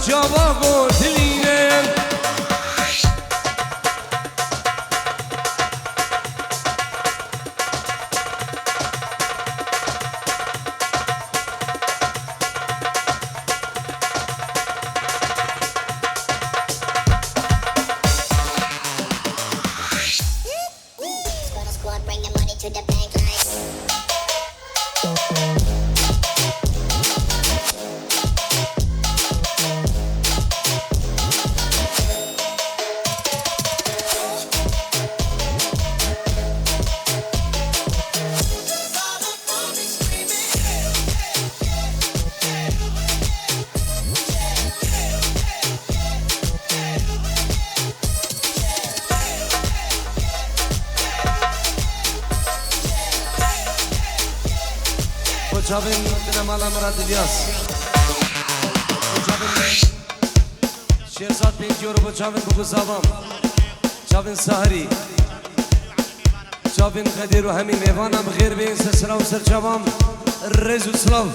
جابا قتلينين Çavin dinamala Murat İlyas Şehzat Pintiyoru bu çavin bu kızavam Çavin Sahri Çavin Kadiru Hamim Evana Bğir Beyin Sesrav Serçavam Rezu Slav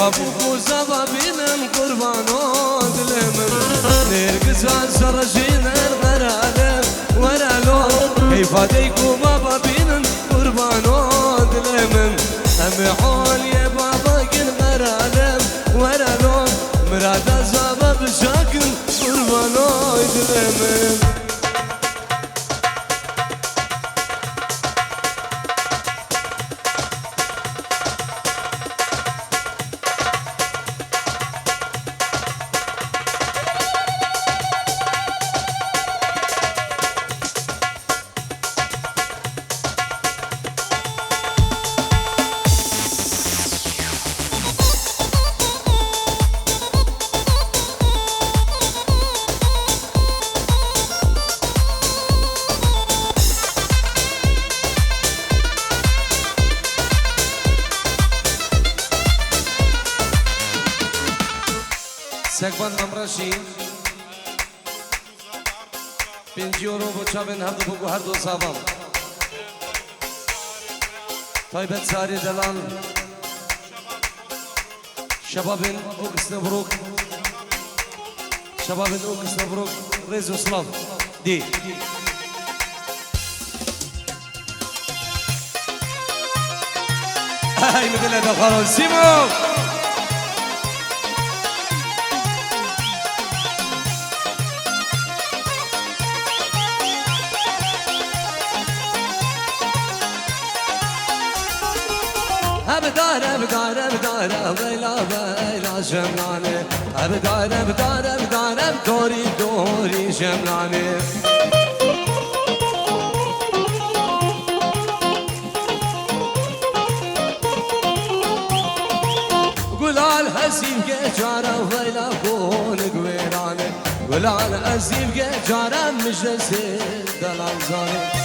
Babu zababinem kurban dilemim Nergizan sarajinen garalem Veralon Keyfadeyku bababinin kurban dilemim Emi haliye babagin garalem Veralon Mırada zabab şakın kurban dilemim Sekban Namrashi Pintiyoru bu çavin her do savam Taybet Sari Delan Şababin o kısne vuruk Şababin o kısne vuruk Rezu Slav Di Ay medele de kharon Simo Ebdar Vela Vela Jemlane Ebdar Dori Dori Jemlane Gulal Hasib Gecara Vela Kon Gwerane Gulal Hasib Gecara Müjdesi Dalal Zane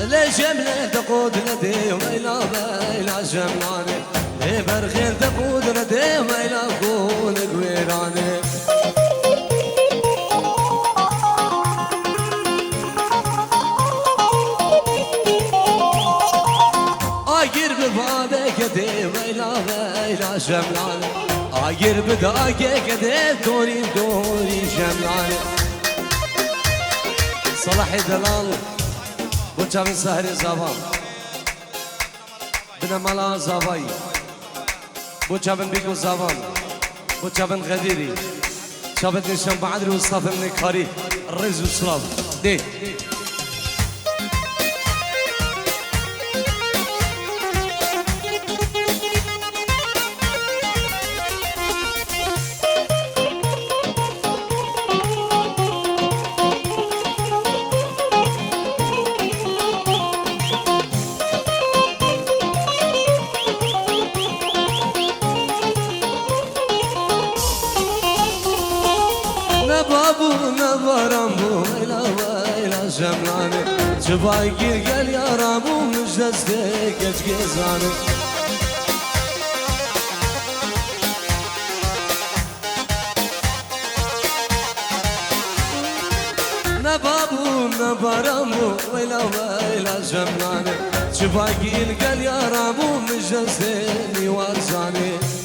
لجملة تقود لدي ويلا بيلا جملاني برخير تقود لدي ويلا كون قويراني جملان آگر بده آگه کده دوری دوری جملان صلاح دلال بچه من سهر زبان بنا ملا زبایی بچه من بیگو زبان بچه من غدیری شابت نشان بعد رو صاف من کاری رز و سلام دی بابو نبارم بو ویلا ویلا جملانه جبای گیر گل یارامو مجدسته گج گزانه نبابو نبارم بو ویلا ویلا جملانه جبای گیر گل یارامو مجدسته نیوازانه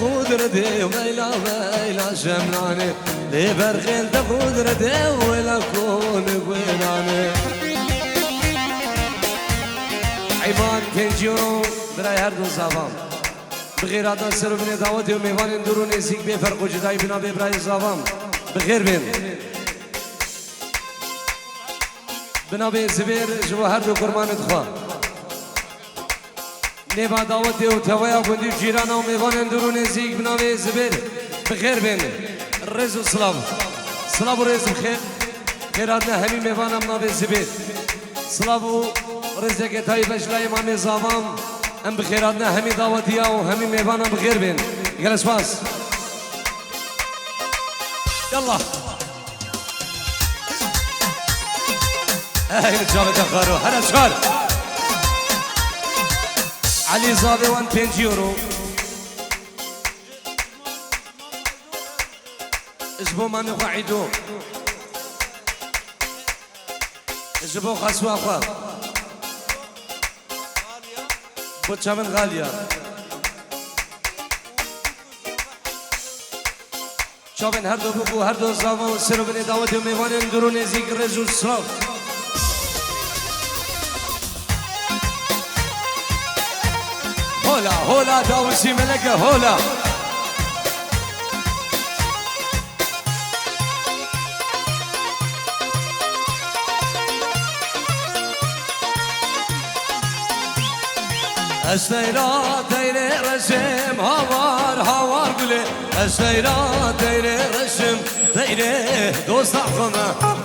قدرتي ويلا ويلا جملاني لي برغين قدرتي ويلا كون ويلاني عباد تنجيرو براي هردو زافام بغير هذا سر بني دعوتي وميوان اندرون يسيك بفرق وجداي بنا ببراي زافام بغير بين بنا بزبير جو هردو قرمان ادخوا نبا دعوتی و تویا گندی جیران و میوان اندرو نزیک بناوی زبیر بخیر بین رز و سلام سلام و رز بخیر خیرات نه همی میوان هم ناوی زبیر سلام و رز که تایی بشلای امام زاوام هم بخیرات نه همی دعوتی و همی میوان هم بخیر بین گلش باس یالله این جاوید اخارو هر اشکال علي زابي 1 يورو اسبوع ما نقعدو اسبوع خسوا اخوا بوتشا من غالية شابن هر دو بو هر دو زاما سر بني دعوت ميوان اندرو نزيك رجو سراف هولا هولا داوسي ملكة هولا استيرا دايري رسم هوار هوار قولي استيرا دايري رسم دايري دوست اخونا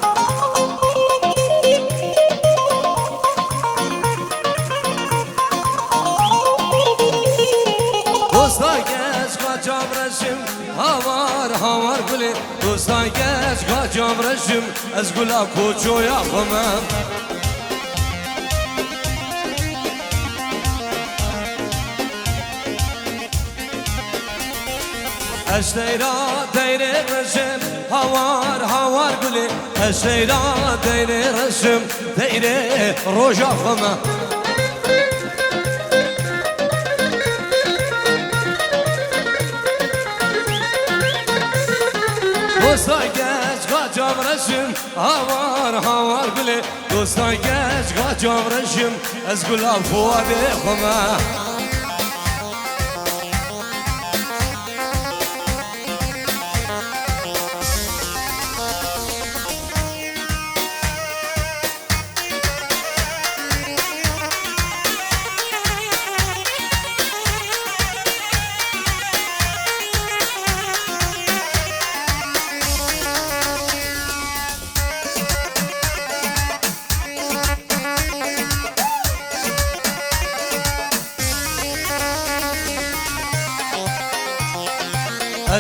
دوستا گش قاچام رشم هوار هوار گلی دوستا گش قاچام رشم از گلا کوچو یا خمم اشتیرا دیره رشم هوار هوار گلی اشتیرا دیره رشم دیره روژا خمم دوستا گش قاچام رشم هوار هوار گلی دوستا گش قاچام رشم از گلاب فواده خمه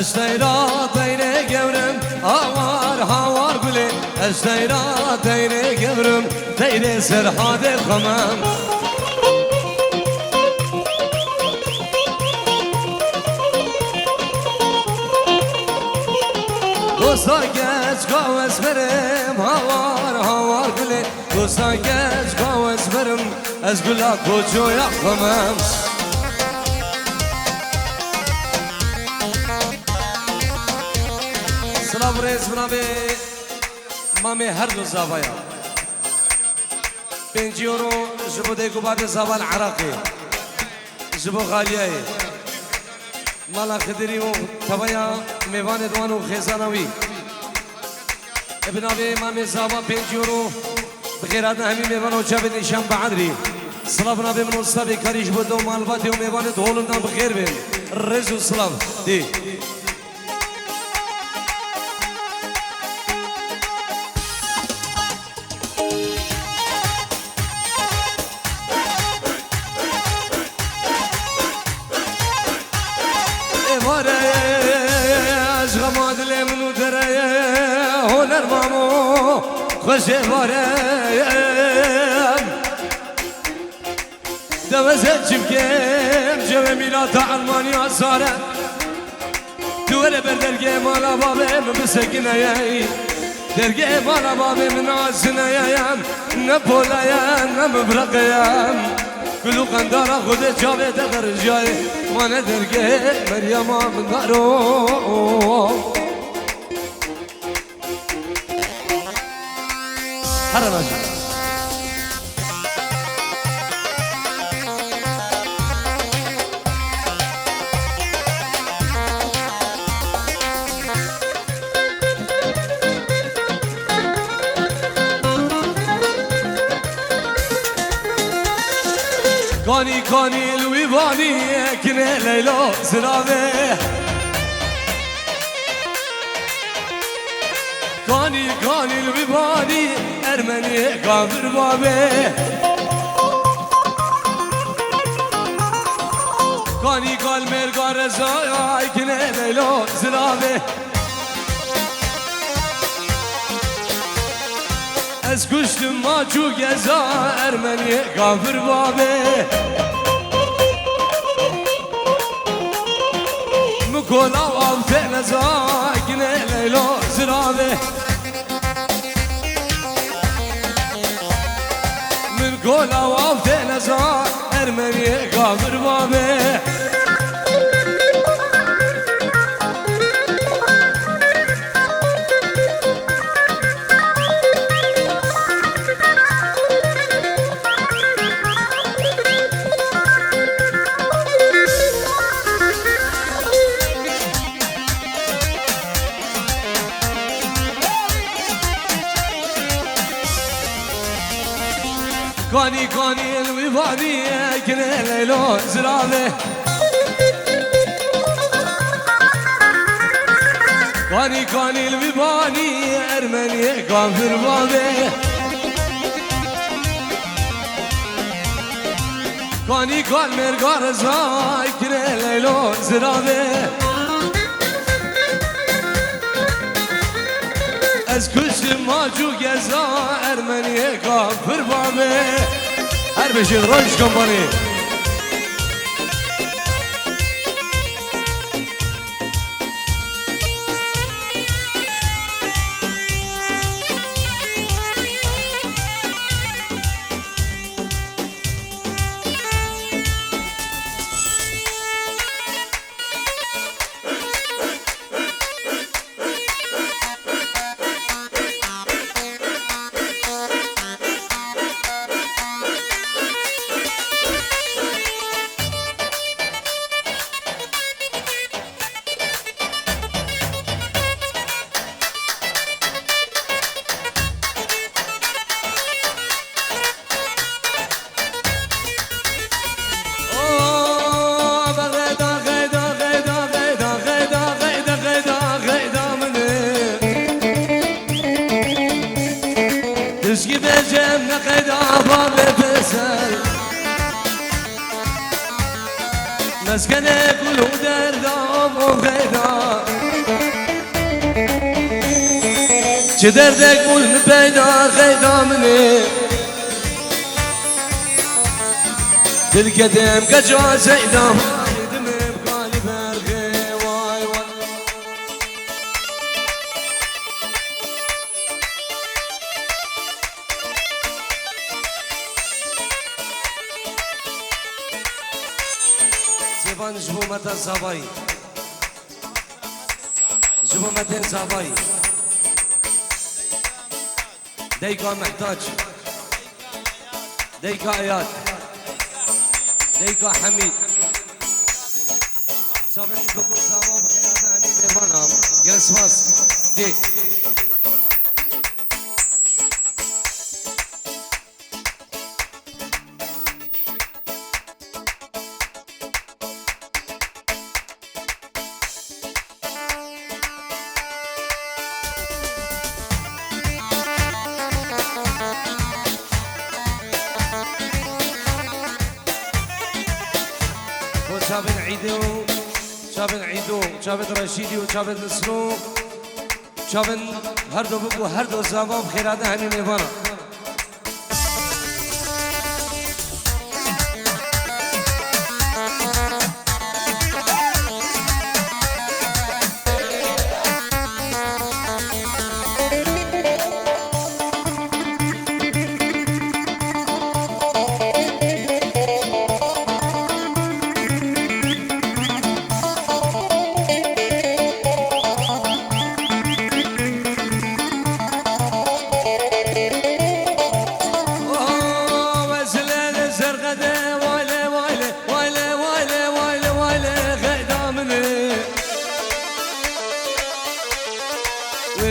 اشتیرا دیره گورم هوار هوار گلی اشتیرا دیره گورم دیره سرحاد خمم دوستا گش قاوز برم ساکت کاوز برم از گلا کجا یخمم سلام ریز بنابه مامی هر دو زاوایا 5 یورو جبو دیگو بعد زاوال عراقی جبو غالیه مالا خدری و تبایا میوان دوانو خیزانوی ابنابه مامی زاوا 5 یورو بخیراتنا همین میوان و جاب نشان بعدری سلام بنابه من استابی کاریش بود و مالباتی و میوان دولندان بخیر بین رز و سلام دی خوشه وارم دوزت چبکم جو میلاد آلمانیا سارم دوره بر درگه مالا بابم بسکنه درگه مالا بابم نازنه نپولایم نمبرقیم گلو قندارا خود جاوه در جای مانه درگه مریم آمدارو هر راجع کانی لوی بانی کنه لیلا زرابه کانی لوی بانی ارمنی کافر بابه کانی کال مرگار رضای کنه لیلا زرابه از کشتم ما چو گزا ارمنی کافر بابه مکولا و آفته نزا کنه لیلا زرابه من کولا و آفته نزا ارمنی کافر بابه کانی الویبانی کنه لیلا زرابه کانی الویبانی ارمنی کافر بابه کانی کال مرگار زای کنه لیلا زرابه از کشت ماجو گزا ارمنی کافر بابه هر بشید روش کمپانی تشكي بجم نقيد عباب بسل مسكنك ولو دردام وغيدا چه دردك مول مبيدا غيدا مني دل قدم كجوا زيدا میوان جبو متا زابایی جبو متن زابایی ديكا محتاج ديكا اياد ديكا حميد شافن بكو سامو بخيرات همي ميوانام جلسواس دي شابن عيدو شابن عيدو شابن رشيدي وشابن نسرو شابن هردو بكو هردو زابو بخيرات همي ميوانا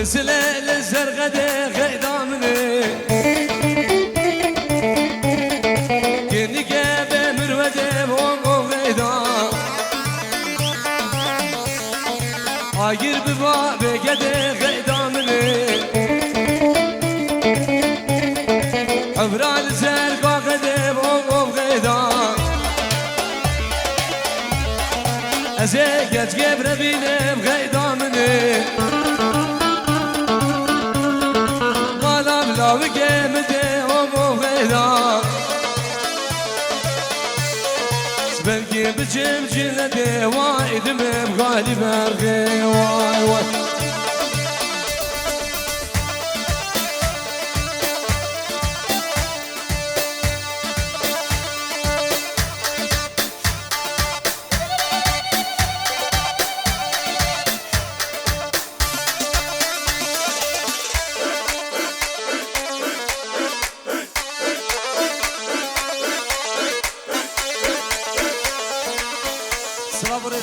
وزلال الزرقدة غيدامني كني جاب مرودة بوم غيدام عاير بباب قدة غيدامني عبران الزرقا قدة بوم غيدام أزيقت جبر بينم غيدامني لا وقيمته ومغيدا سبنكي بجم جلده وايد مبغالي برغي واي واي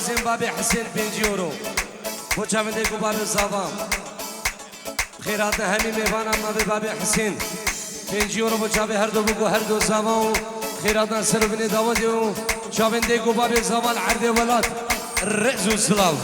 زين بابي حسين 5 يورو بوچا من ديكو بابي زاوام خيراتنا همي ميوانا نبي بابي حسين 5 يورو بوچا بي هر دو بوكو هر دو زاوام خيراتنا سر بني داوديو شابن ديكو بابي زاوال عرض ولاد الرئز والسلاو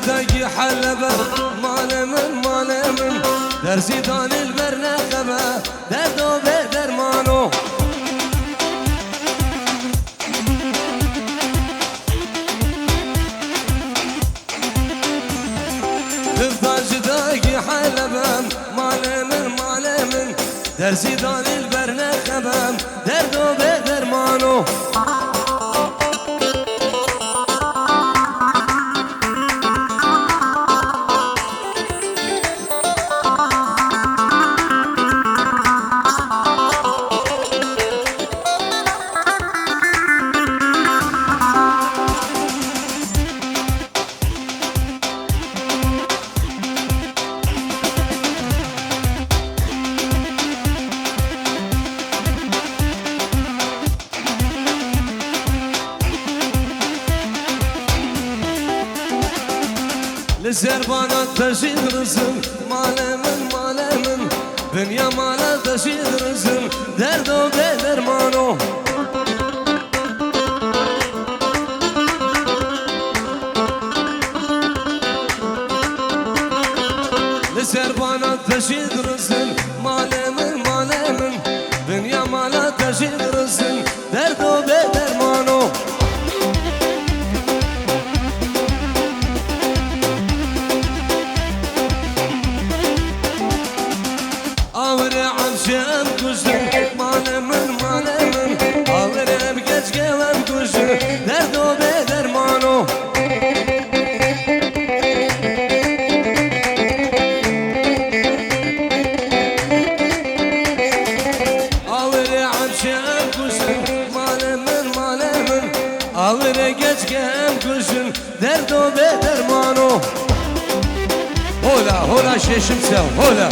جداقي حلبة مال من درسي دان البرنخبة دردو بدرمانو تفضل جداقي حلبة مال من درسي دان البرنخبة دردو بدرمانو لزربانات تشيد رزم مال من دنيا مالا تشيد رزم دردو بدرمانو لزربانات تشيد رزم مال من دنيا مالا تشيد رزم دردو بدرمانو عمشم كشم مال من آورم گچگم کشم دردو بدرمانو آور عمشم کشم مال من آور گچگم کشم دردو بدرمانو هولا ششم سو هولا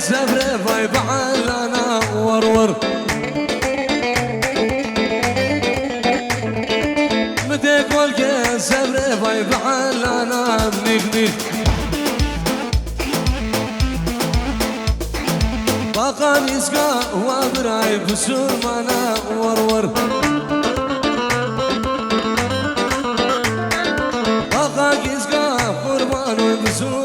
زفرة باي بعلانا ورور مديك والكي زفرة باي بعلانا بنيك باقا نسكا وابراي بسور مانا ورور باقا نسكا قربان وبسور